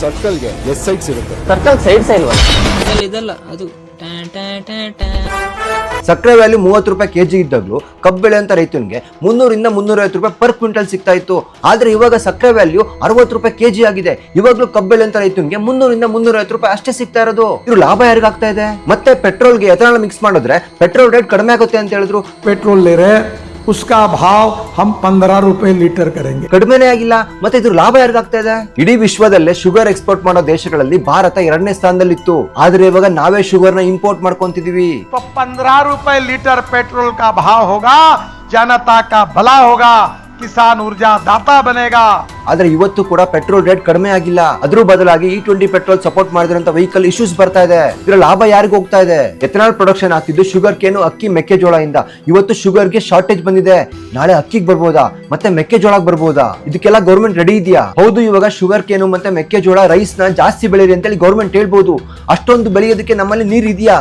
ಸರ್ಕಲ್ಗೆ S sides ಇರುತ್ತೆ. Circle sides ಇಲ್ವಾ? ಇದಲ್ಲ ಅದು ಸಕ್ಕರೆ ವ್ಯಾಲ್ಯೂ 30 ರೂಪಾಯಿ ಕೆಜಿ ಇದ್ದಾಗಲೂ ಕಬ್ಬು ಬೆಳೆಯಂತ ರೈತನಿಗೆ 300 ಇಂದ 350 ರೂಪಾಯಿ ಪರ್ ಕ್ವಿಂಟಲ್ ಸಿಗ್ತಾ ಇತ್ತು. ಆದ್ರೆ ಇವಾಗ ಸಕ್ಕರೆ ವ್ಯಾಲ್ಯೂ 60 ರೂಪಾಯಿ ಕೆಜಿ ಆಗಿದೆ. ಇವಾಗ್ಲೂ ಕಬ್ಬು ಬೆಳೆಯಂತ ರೈತನಿಗೆ 300 ಇಂದ 350 ರೂಪಾಯಿ ಅಷ್ಟೇ ಸಿಗ್ತಾ ಇರೋದು. ಇವ್ರು ಲಾಭ ಯಾರಿಗಾಗ್ತಾ ಇದೆ? ಮತ್ತೆ ಪೆಟ್ರೋಲ್ಗೆ ಎಥನಾಲ್ ಮಿಕ್ಸ್ ಮಾಡಿದ್ರೆ ಪೆಟ್ರೋಲ್ ರೇಟ್ ಕಡಿಮೆ ಆಗುತ್ತೆ ಅಂತ ಹೇಳಿದ್ರು. पेट्रोल ले रहे हैं, उसका भाव हम 15 रुपए लीटर करेंगे. ಕಡಿಮೆನೇ ಆಗಿಲ್ಲ. ಮತ್ತೆ ಇದ್ರ ಲಾಭ ಯಾರಿಗಾಗ್ತಾ ಇದೆ? ಇಡೀ ವಿಶ್ವದಲ್ಲೇ ಶುಗರ್ ಎಕ್ಸ್ಪೋರ್ಟ್ ಮಾಡೋ ದೇಶಗಳಲ್ಲಿ ಭಾರತ 2ನೇ ಸ್ಥಾನದಲ್ಲಿತ್ತು. ಆದ್ರೆ ಇವಾಗ ನಾವೇ ಶುಗರ್ ನ ಇಂಪೋರ್ಟ್ ಮಾಡ್ಕೊಂತಿದೀವಿ. तो 15 रुपए लीटर पेट्रोल का भाव होगा, जनता का भला होगा, किसान ऊर्जा दाता बनेगा. ಆದ್ರೆ ಇವತ್ತು ಕೂಡ ಪೆಟ್ರೋಲ್ ರೇಟ್ ಕಡಿಮೆ ಆಗಿಲ್ಲ. ಅದ್ರ ಬದಲಾಗಿ E20 ಪೆಟ್ರೋಲ್ ಸಪೋರ್ಟ್ ಮಾಡಿದ್ರಂತ ವೆಹಿಕಲ್ ಇಶ್ಯೂಸ್ ಬರ್ತಾ ಇದೆ. ಇದರ ಲಾಭ ಯಾರಿಗೂ ಹೋಗ್ತಾ ಇದೆ? ಎಥನಾಲ್ ಪ್ರೊಡಕ್ಷನ್ ಆಗ್ತಿದ್ದು ಶುಗರ್ ಕೇನು, ಅಕ್ಕಿ, ಮೆಕ್ಕೆಜೋಳ ಇಂದ. ಇವತ್ತು ಶುಗರ್ಗೆ ಶಾರ್ಟೇಜ್ ಬಂದಿದೆ. ನಾಳೆ ಅಕ್ಕಿಗೆ ಬರ್ಬೋದಾ? ಮತ್ತೆ ಮೆಕ್ಕೆಜೋಳಕ್ಕೆ ಬರ್ಬೋದಾ? ಇದಕ್ಕೆಲ್ಲ ಗೌರ್ಮೆಂಟ್ ರೆಡಿ ಇದೆಯಾ? ಹೌದು, ಇವಾಗ ಶುಗರ್ ಕೇನು ಮತ್ತೆ ಮೆಕ್ಕೆಜೋಳ ರೈಸ್ ನ ಜಾಸ್ತಿ ಬೆಳೀರಿ ಅಂತೇಳಿ ಗೌರ್ಮೆಂಟ್ ಹೇಳ್ಬೋದು. ಅಷ್ಟೊಂದು ಬೆಳೆಯೋದಕ್ಕೆ ನಮ್ಮಲ್ಲಿ ನೀರ್ ಇದೆಯಾ?